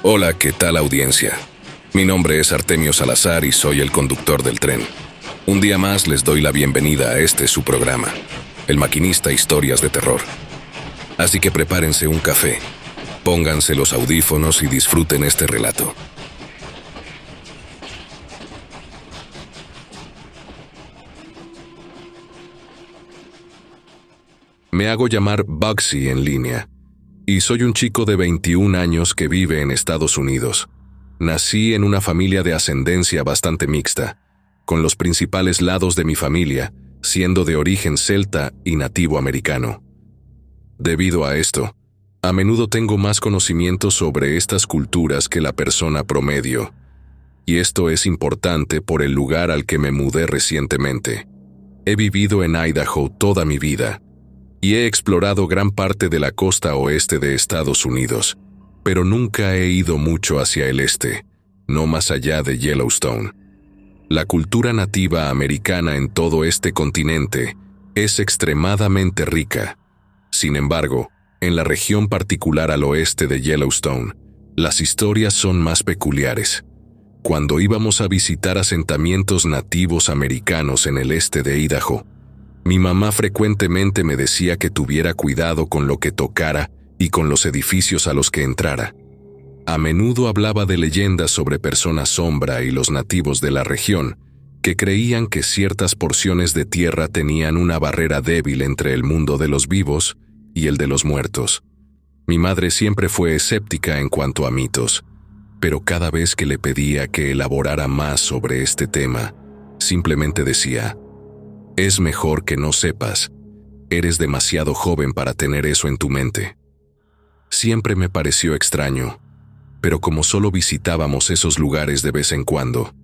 Hola, ¿qué tal audiencia? Mi nombre es Artemio Salazar y soy el conductor del tren. Un día más les doy la bienvenida a este su programa, El Maquinista Historias de Terror. Así que prepárense un café, pónganse los audífonos y disfruten este relato. Me hago llamar Bugsy en línea, y soy un chico de 21 años que vive en Estados Unidos. Nací en una familia de ascendencia bastante mixta, con los principales lados de mi familia siendo de origen celta y nativo americano. Debido a esto, a menudo tengo más conocimiento sobre estas culturas que la persona promedio, y esto es importante por el lugar al que me mudé recientemente. He vivido en Idaho toda mi vida, y he explorado gran parte de la costa oeste de Estados Unidos, pero nunca he ido mucho hacia el este, no más allá de Yellowstone. La cultura nativa americana en todo este continente es extremadamente rica. Sin embargo, en la región particular al oeste de Yellowstone, las historias son más peculiares. Cuando íbamos a visitar asentamientos nativos americanos en el este de Idaho, mi mamá frecuentemente me decía que tuviera cuidado con lo que tocara y con los edificios a los que entrara. A menudo hablaba de leyendas sobre personas sombra y los nativos de la región, que creían que ciertas porciones de tierra tenían una barrera débil entre el mundo de los vivos y el de los muertos. Mi madre siempre fue escéptica en cuanto a mitos, pero cada vez que le pedía que elaborara más sobre este tema, simplemente decía: «Es mejor que no sepas. Eres demasiado joven para tener eso en tu mente». Siempre me pareció extraño, pero como solo visitábamos esos lugares de vez en cuando,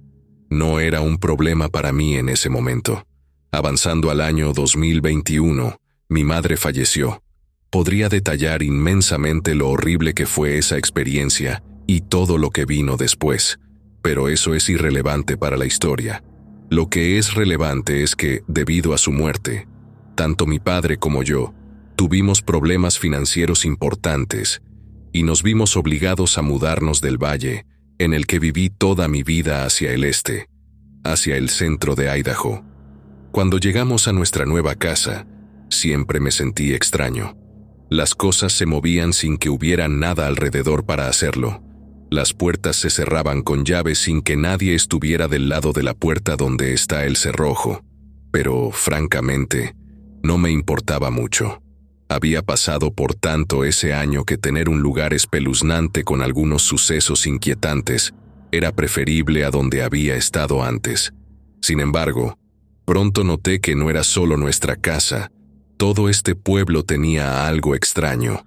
no era un problema para mí en ese momento. Avanzando al año 2021, mi madre falleció. Podría detallar inmensamente lo horrible que fue esa experiencia y todo lo que vino después, pero eso es irrelevante para la historia. Lo que es relevante es que, debido a su muerte, tanto mi padre como yo tuvimos problemas financieros importantes y nos vimos obligados a mudarnos del valle en el que viví toda mi vida hacia el este, hacia el centro de Idaho. Cuando llegamos a nuestra nueva casa, siempre me sentí extraño. Las cosas se movían sin que hubiera nada alrededor para hacerlo. Las puertas se cerraban con llave sin que nadie estuviera del lado de la puerta donde está el cerrojo. Pero, francamente, no me importaba mucho. Había pasado por tanto ese año que tener un lugar espeluznante con algunos sucesos inquietantes era preferible a donde había estado antes. Sin embargo, pronto noté que no era solo nuestra casa. Todo este pueblo tenía algo extraño.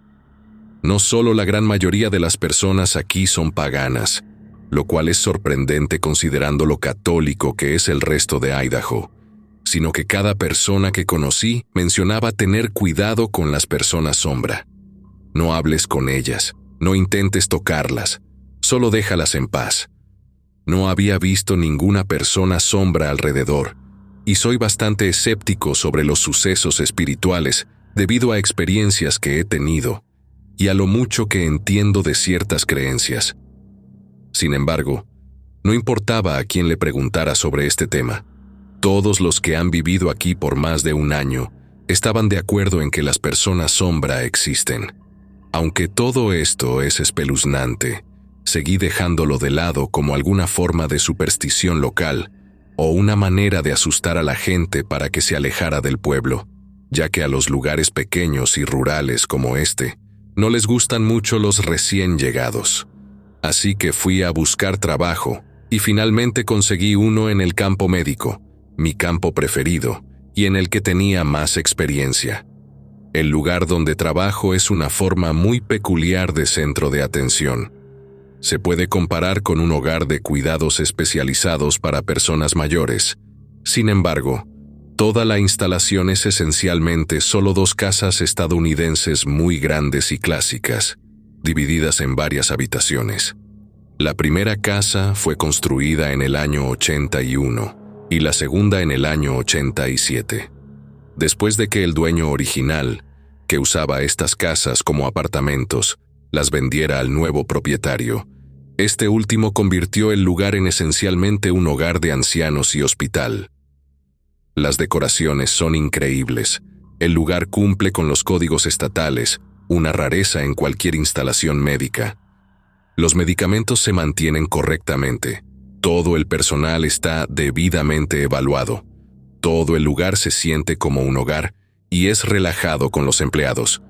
No solo la gran mayoría de las personas aquí son paganas, lo cual es sorprendente considerando lo católico que es el resto de Idaho, sino que cada persona que conocí mencionaba tener cuidado con las personas sombra. No hables con ellas, no intentes tocarlas, solo déjalas en paz. No había visto ninguna persona sombra alrededor, y soy bastante escéptico sobre los sucesos espirituales debido a experiencias que he tenido y a lo mucho que entiendo de ciertas creencias. Sin embargo, no importaba a quién le preguntara sobre este tema. Todos los que han vivido aquí por más de un año estaban de acuerdo en que las personas sombra existen. Aunque todo esto es espeluznante, seguí dejándolo de lado como alguna forma de superstición local o una manera de asustar a la gente para que se alejara del pueblo, ya que a los lugares pequeños y rurales como este no les gustan mucho los recién llegados. Así que fui a buscar trabajo y finalmente conseguí uno en el campo médico, mi campo preferido y en el que tenía más experiencia. El lugar donde trabajo es una forma muy peculiar de centro de atención. Se puede comparar con un hogar de cuidados especializados para personas mayores. Sin embargo, toda la instalación es esencialmente solo dos casas estadounidenses muy grandes y clásicas, divididas en varias habitaciones. La primera casa fue construida en el año 81 y la segunda en el año 87. Después de que el dueño original, que usaba estas casas como apartamentos, las vendiera al nuevo propietario, Este último convirtió el lugar en esencialmente un hogar de ancianos y hospital. Las decoraciones son increíbles. El lugar cumple con los códigos estatales, una rareza en cualquier instalación médica. Los medicamentos se mantienen correctamente. Todo el personal está debidamente evaluado. Todo el lugar se siente como un hogar y es relajado con los empleados.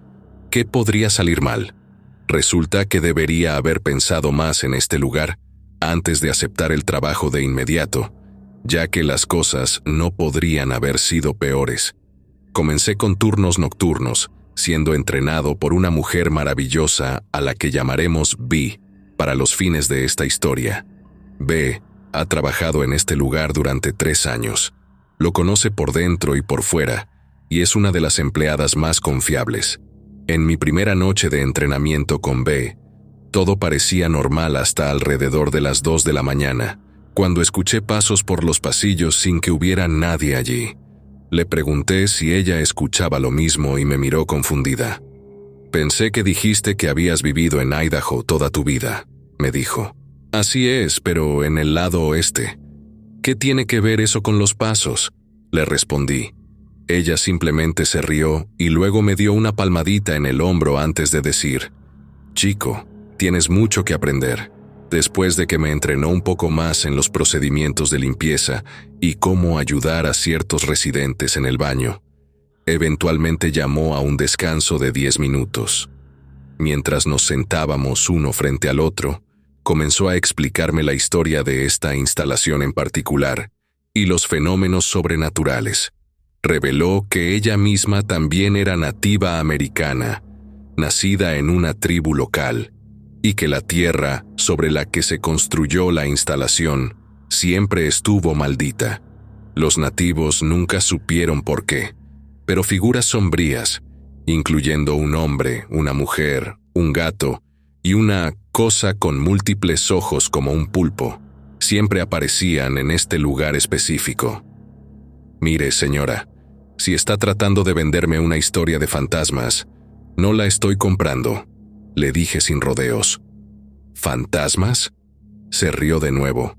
¿Qué podría salir mal? Resulta que debería haber pensado más en este lugar antes de aceptar el trabajo de inmediato, ya que las cosas no podrían haber sido peores. Comencé con turnos nocturnos, siendo entrenado por una mujer maravillosa a la que llamaremos B para los fines de esta historia. B ha trabajado en este lugar durante 3 años. Lo conoce por dentro y por fuera, y es una de las empleadas más confiables. En mi primera noche de entrenamiento con B, todo parecía normal hasta alrededor de las 2 de la mañana, cuando escuché pasos por los pasillos sin que hubiera nadie allí. Le pregunté si ella escuchaba lo mismo y me miró confundida. «Pensé que dijiste que habías vivido en Idaho toda tu vida», me dijo. «Así es, pero en el lado oeste». «¿Qué tiene que ver eso con los pasos?», le respondí. Ella simplemente se rió y luego me dio una palmadita en el hombro antes de decir: «Chico, tienes mucho que aprender». Después de que me entrenó un poco más en los procedimientos de limpieza y cómo ayudar a ciertos residentes en el baño, eventualmente llamó a un descanso de 10 minutos. Mientras nos sentábamos uno frente al otro, comenzó a explicarme la historia de esta instalación en particular y los fenómenos sobrenaturales. Reveló que ella misma también era nativa americana, nacida en una tribu local, y que la tierra sobre la que se construyó la instalación siempre estuvo maldita. Los nativos nunca supieron por qué, pero figuras sombrías, incluyendo un hombre, una mujer, un gato y una cosa con múltiples ojos como un pulpo, siempre aparecían en este lugar específico. «Mire, señora, si está tratando de venderme una historia de fantasmas, no la estoy comprando», le dije sin rodeos. «¿Fantasmas?», se rió de nuevo.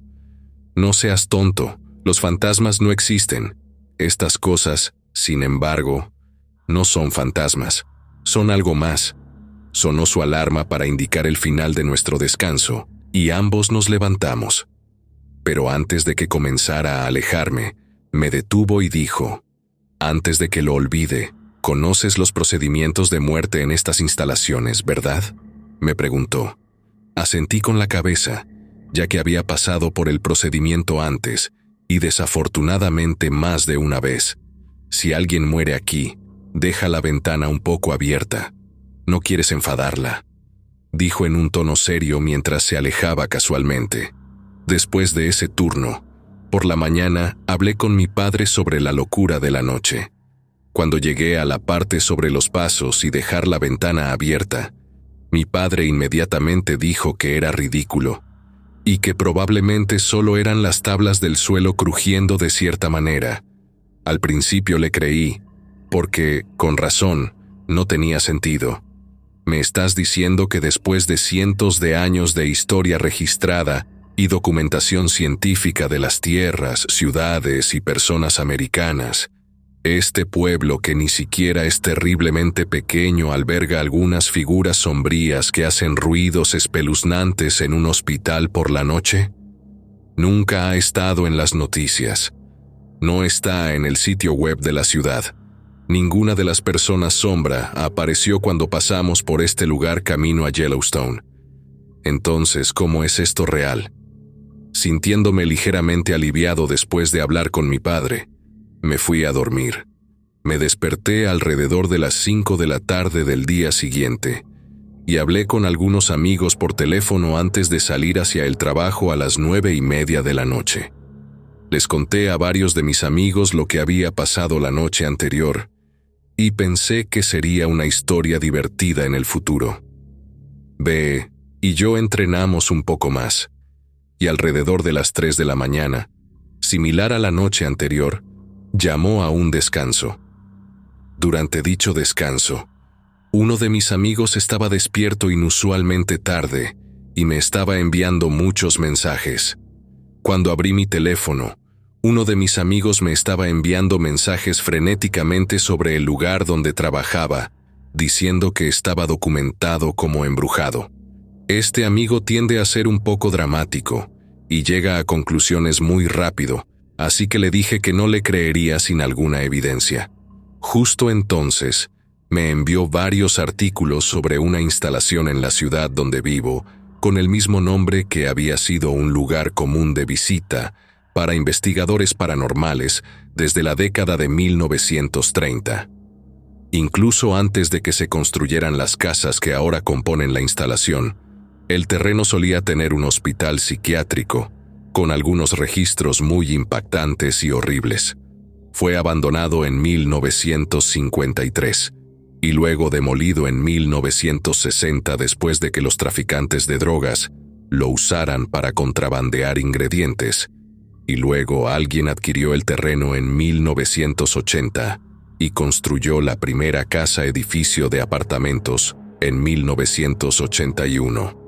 «No seas tonto, los fantasmas no existen. Estas cosas, sin embargo, no son fantasmas, son algo más». Sonó su alarma para indicar el final de nuestro descanso, y ambos nos levantamos. Pero antes de que comenzara a alejarme, me detuvo y dijo: «Antes de que lo olvide, ¿conoces los procedimientos de muerte en estas instalaciones, verdad?», me preguntó. Asentí con la cabeza, ya que había pasado por el procedimiento antes, y desafortunadamente más de una vez. Si alguien muere aquí, deja la ventana un poco abierta. No quieres enfadarla», dijo en un tono serio mientras se alejaba casualmente. Después de ese turno, por la mañana hablé con mi padre sobre la locura de la noche. Cuando llegué a la parte sobre los pasos y dejar la ventana abierta, mi padre inmediatamente dijo que era ridículo y que probablemente solo eran las tablas del suelo crujiendo de cierta manera. Al principio le creí, porque, con razón, no tenía sentido. «¿Me estás diciendo que después de cientos de años de historia registrada y documentación científica de las tierras, ciudades y personas americanas, este pueblo que ni siquiera es terriblemente pequeño alberga algunas figuras sombrías que hacen ruidos espeluznantes en un hospital por la noche? Nunca ha estado en las noticias. No está en el sitio web de la ciudad. Ninguna de las personas sombra apareció cuando pasamos por este lugar camino a Yellowstone. Entonces, ¿cómo es esto real?». Sintiéndome ligeramente aliviado después de hablar con mi padre, me fui a dormir. Me desperté alrededor de las 5 de la tarde del día siguiente y hablé con algunos amigos por teléfono antes de salir hacia el trabajo a las 9:30 de la noche. Les conté a varios de mis amigos lo que había pasado la noche anterior y pensé que sería una historia divertida en el futuro. B y yo entrenamos un poco más, y alrededor de las 3 de la mañana, similar a la noche anterior, llamó a un descanso. Durante dicho descanso, uno de mis amigos estaba despierto inusualmente tarde y me estaba enviando muchos mensajes. Cuando abrí mi teléfono, uno de mis amigos me estaba enviando mensajes frenéticamente sobre el lugar donde trabajaba, diciendo que estaba documentado como embrujado. Este amigo tiende a ser un poco dramático y llega a conclusiones muy rápido, así que le dije que no le creería sin alguna evidencia. Justo entonces, me envió varios artículos sobre una instalación en la ciudad donde vivo, con el mismo nombre que había sido un lugar común de visita para investigadores paranormales desde la década de 1930. Incluso antes de que se construyeran las casas que ahora componen la instalación, el terreno solía tener un hospital psiquiátrico, con algunos registros muy impactantes y horribles. Fue abandonado en 1953 y luego demolido en 1960 después de que los traficantes de drogas lo usaran para contrabandear ingredientes, y luego alguien adquirió el terreno en 1980 y construyó la primera casa-edificio de apartamentos en 1981.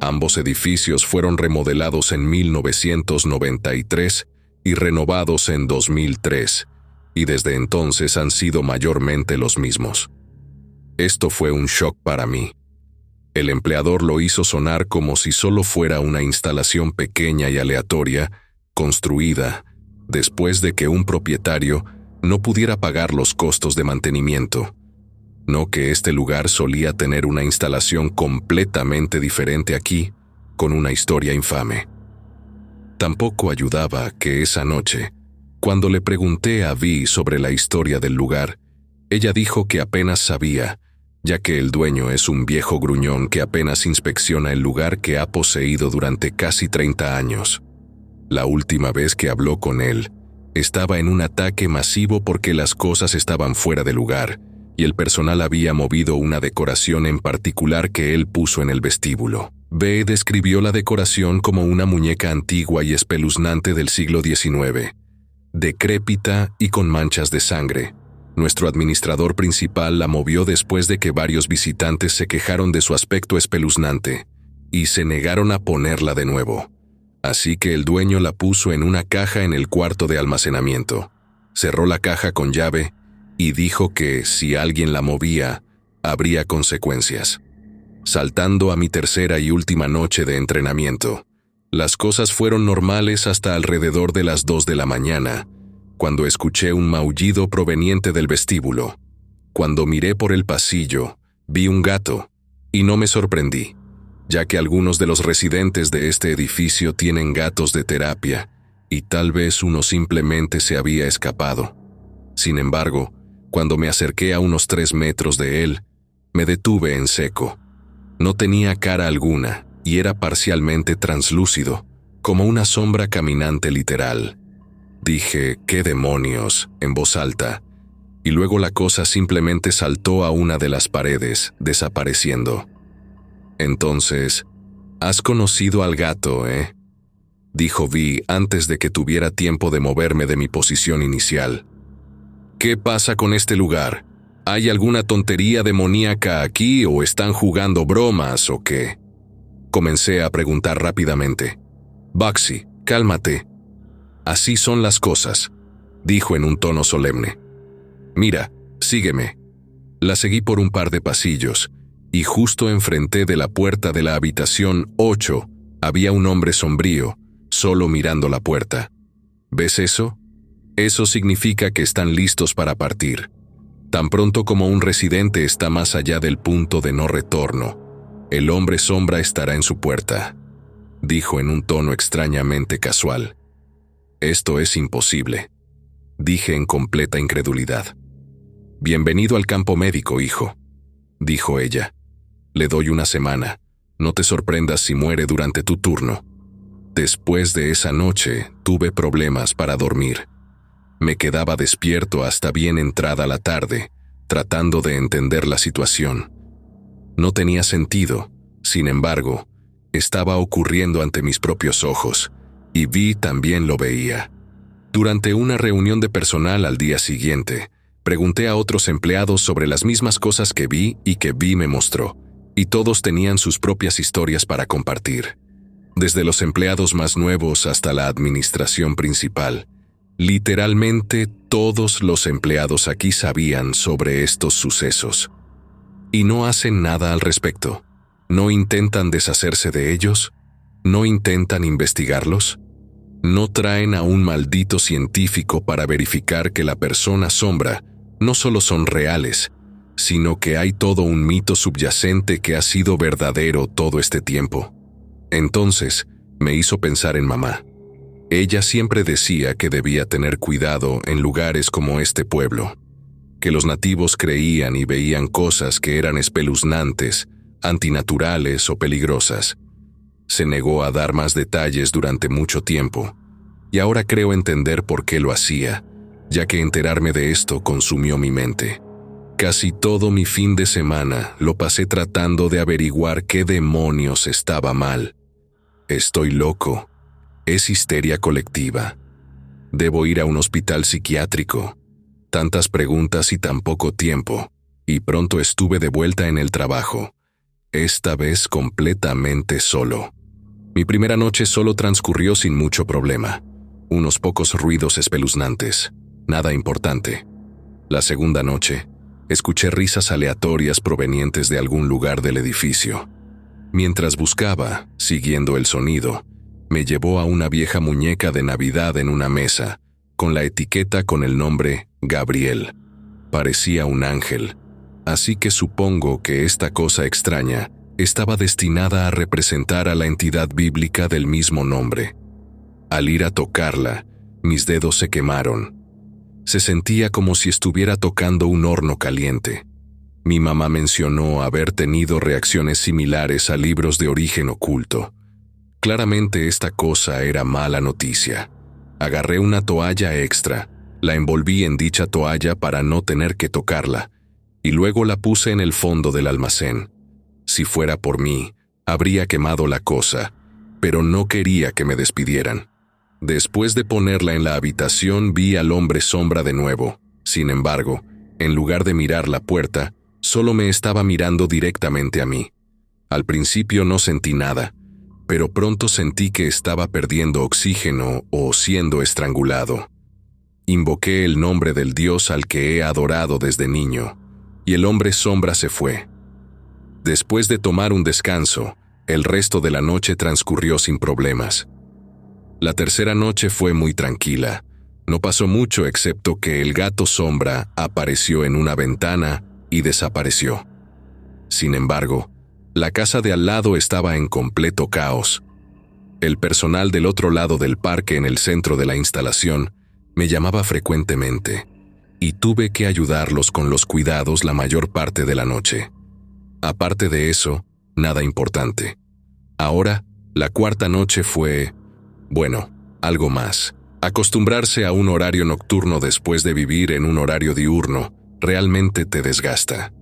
Ambos edificios fueron remodelados en 1993 y renovados en 2003, y desde entonces han sido mayormente los mismos. Esto fue un shock para mí. El empleador lo hizo sonar como si solo fuera una instalación pequeña y aleatoria, construida después de que un propietario no pudiera pagar los costos de mantenimiento. No que este lugar solía tener una instalación completamente diferente aquí, con una historia infame. Tampoco ayudaba que esa noche, cuando le pregunté a Vi sobre la historia del lugar, ella dijo que apenas sabía, ya que el dueño es un viejo gruñón que apenas inspecciona el lugar que ha poseído durante casi 30 años. La última vez que habló con él, estaba en un ataque masivo porque las cosas estaban fuera de lugar, y el personal había movido una decoración en particular que él puso en el vestíbulo. B describió la decoración como una muñeca antigua y espeluznante del siglo XIX, decrépita y con manchas de sangre. Nuestro administrador principal la movió después de que varios visitantes se quejaron de su aspecto espeluznante y se negaron a ponerla de nuevo. Así que el dueño la puso en una caja en el cuarto de almacenamiento, cerró la caja con llave y dijo que si alguien la movía, habría consecuencias. Saltando a mi tercera y última noche de entrenamiento, las cosas fueron normales hasta alrededor de las 2 de la mañana, cuando escuché un maullido proveniente del vestíbulo. Cuando miré por el pasillo, vi un gato, y no me sorprendí, ya que algunos de los residentes de este edificio tienen gatos de terapia, y tal vez uno simplemente se había escapado. Sin embargo, cuando me acerqué a unos 3 metros de él, me detuve en seco. No tenía cara alguna y era parcialmente translúcido, como una sombra caminante literal. Dije, «¿Qué demonios?», en voz alta, y luego la cosa simplemente saltó a una de las paredes, desapareciendo. Entonces, «¿Has conocido al gato, dijo Vi antes de que tuviera tiempo de moverme de mi posición inicial. «¿Qué pasa con este lugar? ¿Hay alguna tontería demoníaca aquí o están jugando bromas o qué?» Comencé a preguntar rápidamente. «Bugsy, cálmate. Así son las cosas», dijo en un tono solemne. «Mira, sígueme». La seguí por un par de pasillos, y justo enfrente de la puerta de la habitación 8 había un hombre sombrío, solo mirando la puerta. ¿Ves eso? Eso significa que están listos para partir. Tan pronto como un residente está más allá del punto de no retorno, el hombre sombra estará en su puerta, dijo en un tono extrañamente casual. «Esto es imposible», dije en completa incredulidad. «Bienvenido al campo médico, hijo», dijo ella. «Le doy una semana. No te sorprendas si muere durante tu turno». Después de esa noche, tuve problemas para dormir. Me quedaba despierto hasta bien entrada la tarde, tratando de entender la situación. No tenía sentido, sin embargo, estaba ocurriendo ante mis propios ojos, y Vi también lo veía. Durante una reunión de personal al día siguiente, pregunté a otros empleados sobre las mismas cosas que vi y que Vi me mostró, y todos tenían sus propias historias para compartir. Desde los empleados más nuevos hasta la administración principal. Literalmente todos los empleados aquí sabían sobre estos sucesos. Y no hacen nada al respecto. No intentan deshacerse de ellos. No intentan investigarlos. No traen a un maldito científico para verificar que la persona sombra no solo son reales, sino que hay todo un mito subyacente que ha sido verdadero todo este tiempo. Entonces, me hizo pensar en mamá. Ella siempre decía que debía tener cuidado en lugares como este pueblo, que los nativos creían y veían cosas que eran espeluznantes, antinaturales o peligrosas. Se negó a dar más detalles durante mucho tiempo, y ahora creo entender por qué lo hacía, ya que enterarme de esto consumió mi mente. Casi todo mi fin de semana lo pasé tratando de averiguar qué demonios estaba mal. Estoy loco. Es histeria colectiva. Debo ir a un hospital psiquiátrico. Tantas preguntas y tan poco tiempo, y pronto estuve de vuelta en el trabajo, esta vez completamente solo. Mi primera noche solo transcurrió sin mucho problema. Unos pocos ruidos espeluznantes, nada importante. La segunda noche, escuché risas aleatorias provenientes de algún lugar del edificio. Mientras buscaba, siguiendo el sonido, me llevó a una vieja muñeca de Navidad en una mesa, con la etiqueta con el nombre Gabriel. Parecía un ángel, así que supongo que esta cosa extraña estaba destinada a representar a la entidad bíblica del mismo nombre. Al ir a tocarla, mis dedos se quemaron. Se sentía como si estuviera tocando un horno caliente. Mi mamá mencionó haber tenido reacciones similares a libros de origen oculto. Claramente esta cosa era mala noticia. Agarré una toalla extra, la envolví en dicha toalla para no tener que tocarla, y luego la puse en el fondo del almacén. Si fuera por mí, habría quemado la cosa, pero no quería que me despidieran. Después de ponerla en la habitación, vi al hombre sombra de nuevo. Sin embargo, en lugar de mirar la puerta, solo me estaba mirando directamente a mí. Al principio no sentí nada, pero pronto sentí que estaba perdiendo oxígeno o siendo estrangulado. Invoqué el nombre del Dios al que he adorado desde niño, y el hombre sombra se fue. Después de tomar un descanso, el resto de la noche transcurrió sin problemas. La tercera noche fue muy tranquila. No pasó mucho excepto que el gato sombra apareció en una ventana y desapareció. Sin embargo, la casa de al lado estaba en completo caos. El personal del otro lado del parque en el centro de la instalación me llamaba frecuentemente, y tuve que ayudarlos con los cuidados la mayor parte de la noche. Aparte de eso, nada importante. Ahora, la cuarta noche fue, bueno, algo más. Acostumbrarse a un horario nocturno después de vivir en un horario diurno realmente te desgasta.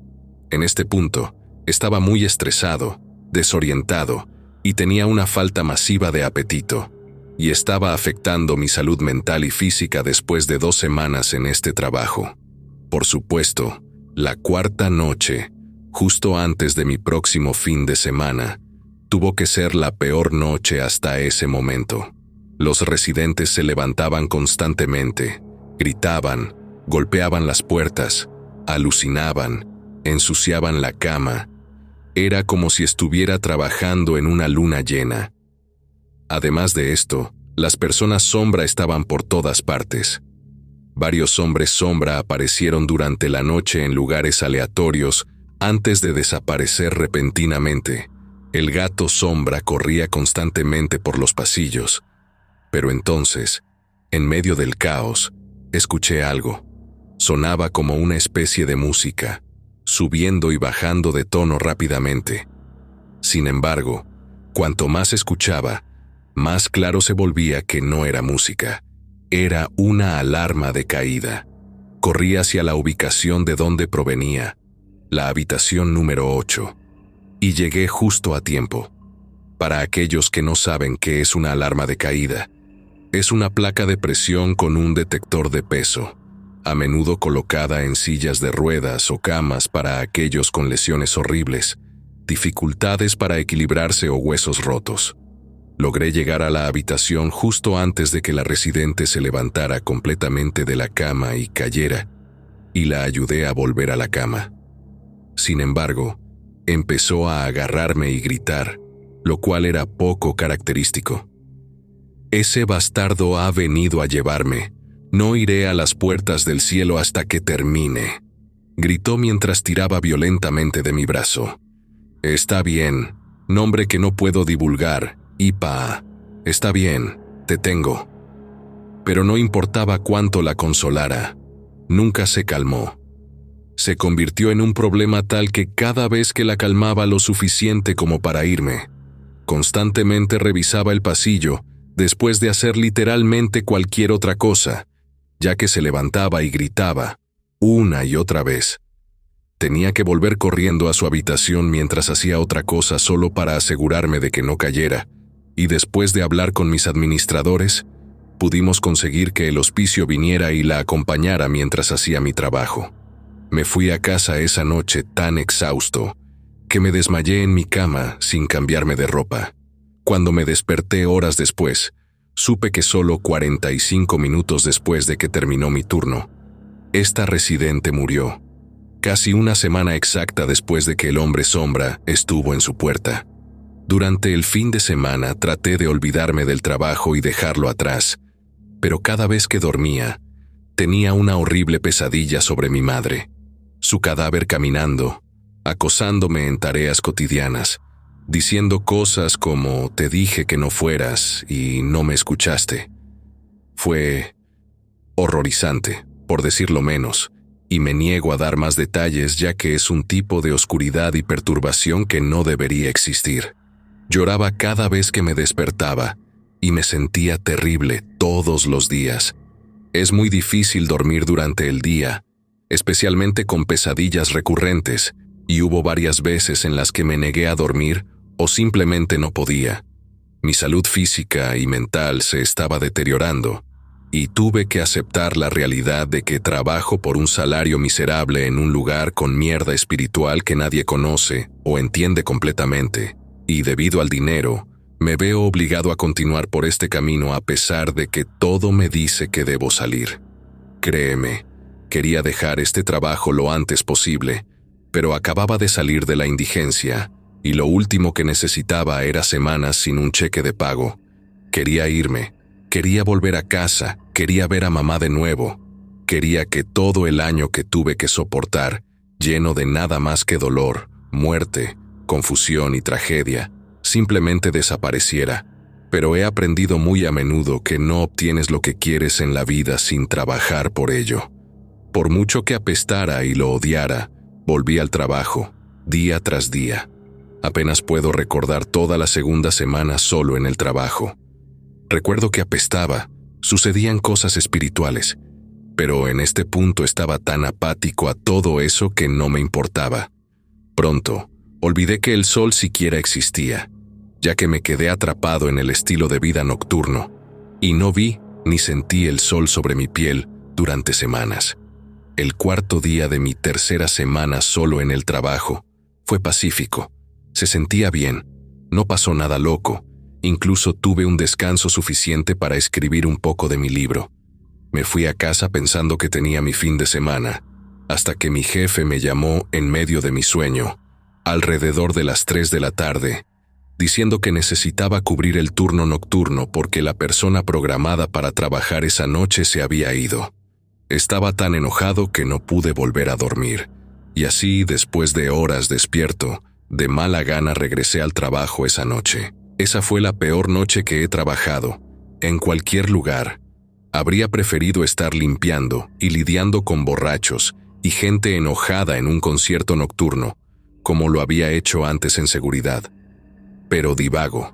En este punto, estaba muy estresado, desorientado, y tenía una falta masiva de apetito, y estaba afectando mi salud mental y física después de 2 semanas en este trabajo. Por supuesto, la cuarta noche, justo antes de mi próximo fin de semana, tuvo que ser la peor noche hasta ese momento. Los residentes se levantaban constantemente, gritaban, golpeaban las puertas, alucinaban, ensuciaban la cama. Era como si estuviera trabajando en una luna llena. Además de esto, las personas sombra estaban por todas partes. Varios hombres sombra aparecieron durante la noche en lugares aleatorios antes de desaparecer repentinamente. El gato sombra corría constantemente por los pasillos. Pero entonces, en medio del caos, escuché algo. Sonaba como una especie de música, subiendo y bajando de tono rápidamente. Sin embargo, cuanto más escuchaba, más claro se volvía que no era música. Era una alarma de caída. Corrí hacia la ubicación de donde provenía, la habitación número 8, y llegué justo a tiempo. Para aquellos que no saben qué es una alarma de caída, es una placa de presión con un detector de peso, a menudo colocada en sillas de ruedas o camas para aquellos con lesiones horribles, dificultades para equilibrarse o huesos rotos. Logré llegar a la habitación justo antes de que la residente se levantara completamente de la cama y cayera, y la ayudé a volver a la cama. Sin embargo, empezó a agarrarme y gritar, lo cual era poco característico. «Ese bastardo ha venido a llevarme. No iré a las puertas del cielo hasta que termine», gritó mientras tiraba violentamente de mi brazo. «Está bien, nombre que no puedo divulgar, IPA. Está bien, te tengo». Pero no importaba cuánto la consolara, nunca se calmó. Se convirtió en un problema tal que cada vez que la calmaba lo suficiente como para irme, constantemente revisaba el pasillo después de hacer literalmente cualquier otra cosa, ya que se levantaba y gritaba, una y otra vez. Tenía que volver corriendo a su habitación mientras hacía otra cosa solo para asegurarme de que no cayera, y después de hablar con mis administradores, pudimos conseguir que el hospicio viniera y la acompañara mientras hacía mi trabajo. Me fui a casa esa noche tan exhausto que me desmayé en mi cama sin cambiarme de ropa. Cuando me desperté horas después, supe que solo 45 minutos después de que terminó mi turno, esta residente murió, casi una semana exacta después de que el hombre sombra estuvo en su puerta. Durante el fin de semana traté de olvidarme del trabajo y dejarlo atrás, pero cada vez que dormía, tenía una horrible pesadilla sobre mi madre, su cadáver caminando, acosándome en tareas cotidianas, diciendo cosas como «te dije que no fueras y no me escuchaste». Fue horrorizante, por decirlo menos, y me niego a dar más detalles ya que es un tipo de oscuridad y perturbación que no debería existir. Lloraba cada vez que me despertaba y me sentía terrible todos los días. Es muy difícil dormir durante el día, especialmente con pesadillas recurrentes, y hubo varias veces en las que me negué a dormir o simplemente no podía. Mi salud física y mental se estaba deteriorando, y tuve que aceptar la realidad de que trabajo por un salario miserable en un lugar con mierda espiritual que nadie conoce o entiende completamente, y debido al dinero, me veo obligado a continuar por este camino a pesar de que todo me dice que debo salir. Créeme, quería dejar este trabajo lo antes posible, pero acababa de salir de la indigencia y lo último que necesitaba era semanas sin un cheque de pago. Quería irme, quería volver a casa, quería ver a mamá de nuevo, quería que todo el año que tuve que soportar, lleno de nada más que dolor, muerte, confusión y tragedia, simplemente desapareciera. Pero he aprendido muy a menudo que no obtienes lo que quieres en la vida sin trabajar por ello. Por mucho que apestara y lo odiara, volví al trabajo, día tras día. Apenas puedo recordar toda la segunda semana solo en el trabajo. Recuerdo que apestaba, sucedían cosas espirituales, pero en este punto estaba tan apático a todo eso que no me importaba. Pronto, olvidé que el sol siquiera existía, ya que me quedé atrapado en el estilo de vida nocturno, y no vi ni sentí el sol sobre mi piel durante semanas. El cuarto día de mi tercera semana solo en el trabajo fue pacífico. Se sentía bien, no pasó nada loco, incluso tuve un descanso suficiente para escribir un poco de mi libro. Me fui a casa pensando que tenía mi fin de semana, hasta que mi jefe me llamó en medio de mi sueño, alrededor de las 3 de la tarde, diciendo que necesitaba cubrir el turno nocturno porque la persona programada para trabajar esa noche se había ido. Estaba tan enojado que no pude volver a dormir, y así, después de horas despierto, de mala gana regresé al trabajo esa noche. Esa fue la peor noche que he trabajado, en cualquier lugar. Habría preferido estar limpiando y lidiando con borrachos y gente enojada en un concierto nocturno, como lo había hecho antes en seguridad. Pero divago.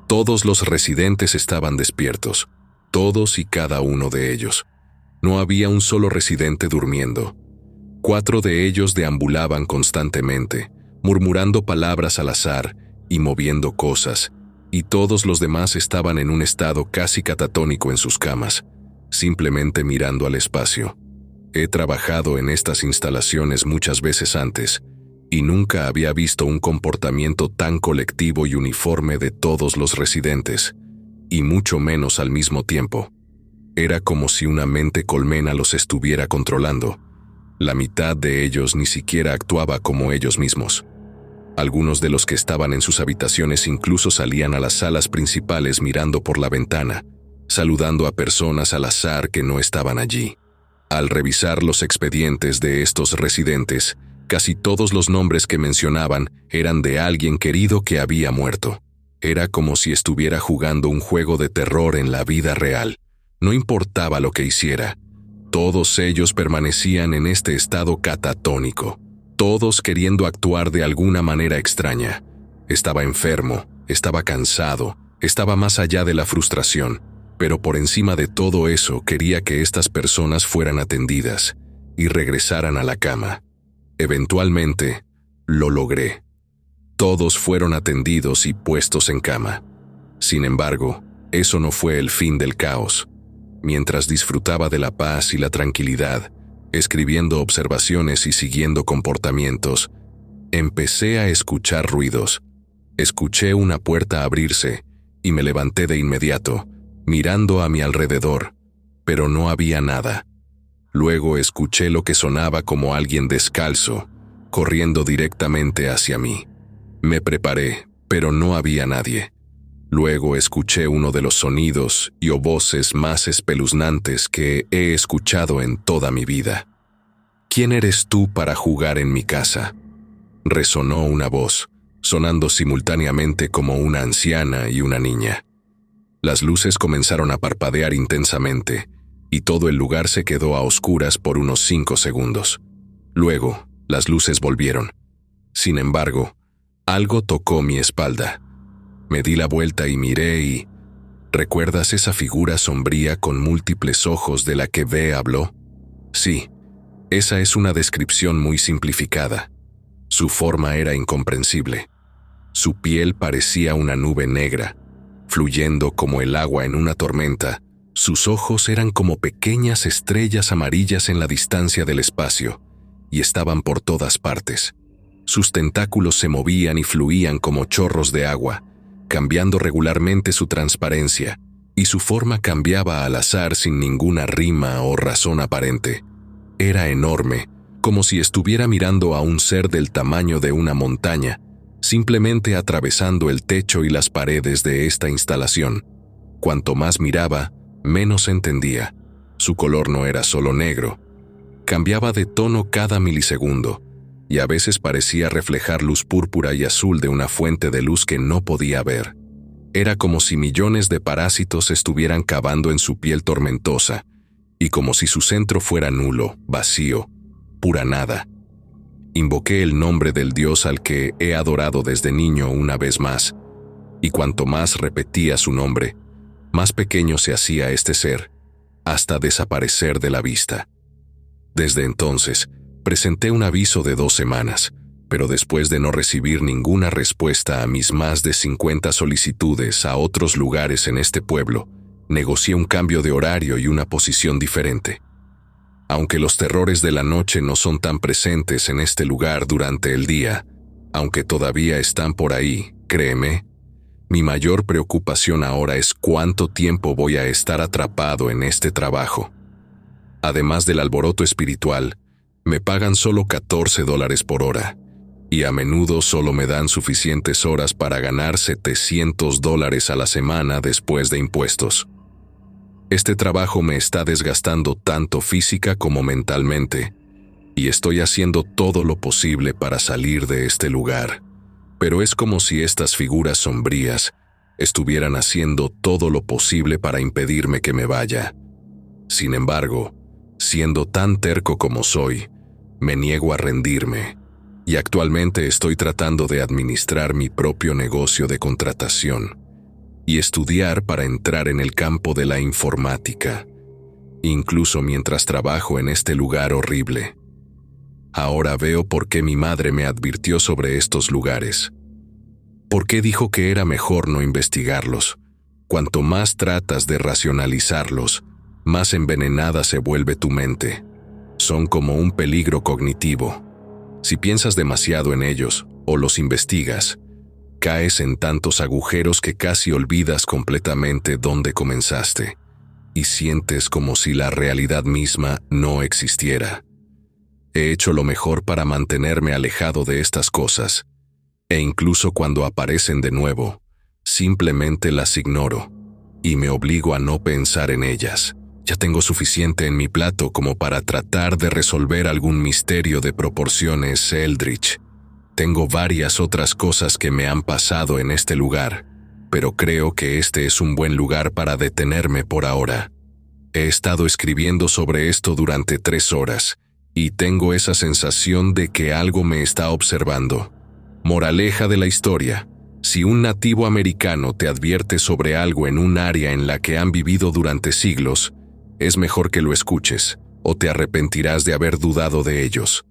Todos los residentes estaban despiertos, todos y cada uno de ellos. No había un solo residente durmiendo. 4 de ellos deambulaban constantemente, murmurando palabras al azar y moviendo cosas, y todos los demás estaban en un estado casi catatónico en sus camas, simplemente mirando al espacio. He trabajado en estas instalaciones muchas veces antes, y nunca había visto un comportamiento tan colectivo y uniforme de todos los residentes, y mucho menos al mismo tiempo. Era como si una mente colmena los estuviera controlando. La mitad de ellos ni siquiera actuaba como ellos mismos. Algunos de los que estaban en sus habitaciones incluso salían a las salas principales mirando por la ventana, saludando a personas al azar que no estaban allí. Al revisar los expedientes de estos residentes, casi todos los nombres que mencionaban eran de alguien querido que había muerto. Era como si estuviera jugando un juego de terror en la vida real. No importaba lo que hiciera. Todos ellos permanecían en este estado catatónico, todos queriendo actuar de alguna manera extraña. Estaba enfermo, estaba cansado, estaba más allá de la frustración, pero por encima de todo eso quería que estas personas fueran atendidas y regresaran a la cama. Eventualmente, lo logré. Todos fueron atendidos y puestos en cama. Sin embargo, eso no fue el fin del caos. Mientras disfrutaba de la paz y la tranquilidad, escribiendo observaciones y siguiendo comportamientos, empecé a escuchar ruidos. Escuché una puerta abrirse y me levanté de inmediato, mirando a mi alrededor, pero no había nada. Luego escuché lo que sonaba como alguien descalzo, corriendo directamente hacia mí. Me preparé, pero no había nadie. Luego escuché uno de los sonidos y voces más espeluznantes que he escuchado en toda mi vida. ¿Quién eres tú para jugar en mi casa?, resonó una voz, sonando simultáneamente como una anciana y una niña. Las luces comenzaron a parpadear intensamente, y todo el lugar se quedó a oscuras por unos 5 segundos. Luego, las luces volvieron. Sin embargo, algo tocó mi espalda. Me di la vuelta y miré y... ¿Recuerdas esa figura sombría con múltiples ojos de la que V habló? Sí, esa es una descripción muy simplificada. Su forma era incomprensible. Su piel parecía una nube negra, fluyendo como el agua en una tormenta. Sus ojos eran como pequeñas estrellas amarillas en la distancia del espacio, y estaban por todas partes. Sus tentáculos se movían y fluían como chorros de agua, cambiando regularmente su transparencia, y su forma cambiaba al azar sin ninguna rima o razón aparente. Era enorme, como si estuviera mirando a un ser del tamaño de una montaña, simplemente atravesando el techo y las paredes de esta instalación. Cuanto más miraba, menos entendía. Su color no era solo negro. Cambiaba de tono cada milisegundo, y a veces parecía reflejar luz púrpura y azul de una fuente de luz que no podía ver. Era como si millones de parásitos estuvieran cavando en su piel tormentosa, y como si su centro fuera nulo, vacío, pura nada. Invoqué el nombre del Dios al que he adorado desde niño una vez más, y cuanto más repetía su nombre, más pequeño se hacía este ser, hasta desaparecer de la vista. Desde entonces, presenté un aviso de 2 semanas, pero después de no recibir ninguna respuesta a mis más de 50 solicitudes a otros lugares en este pueblo, negocié un cambio de horario y una posición diferente. Aunque los terrores de la noche no son tan presentes en este lugar durante el día, aunque todavía están por ahí, créeme, mi mayor preocupación ahora es cuánto tiempo voy a estar atrapado en este trabajo. Además del alboroto espiritual, me pagan solo $14 por hora, y a menudo solo me dan suficientes horas para ganar $700 a la semana después de impuestos. Este trabajo me está desgastando tanto física como mentalmente, y estoy haciendo todo lo posible para salir de este lugar, pero es como si estas figuras sombrías estuvieran haciendo todo lo posible para impedirme que me vaya. Sin embargo, siendo tan terco como soy, me niego a rendirme, y actualmente estoy tratando de administrar mi propio negocio de contratación y estudiar para entrar en el campo de la informática, incluso mientras trabajo en este lugar horrible. Ahora veo por qué mi madre me advirtió sobre estos lugares. ¿Por qué dijo que era mejor no investigarlos? Cuanto más tratas de racionalizarlos, más envenenada se vuelve tu mente. Son como un peligro cognitivo. Si piensas demasiado en ellos o los investigas, caes en tantos agujeros que casi olvidas completamente dónde comenzaste y sientes como si la realidad misma no existiera. He hecho lo mejor para mantenerme alejado de estas cosas, e incluso cuando aparecen de nuevo, simplemente las ignoro y me obligo a no pensar en ellas. Ya tengo suficiente en mi plato como para tratar de resolver algún misterio de proporciones Eldritch. Tengo varias otras cosas que me han pasado en este lugar, pero creo que este es un buen lugar para detenerme por ahora. He estado escribiendo sobre esto durante 3 horas, y tengo esa sensación de que algo me está observando. Moraleja de la historia: si un nativo americano te advierte sobre algo en un área en la que han vivido durante siglos, es mejor que lo escuches, o te arrepentirás de haber dudado de ellos.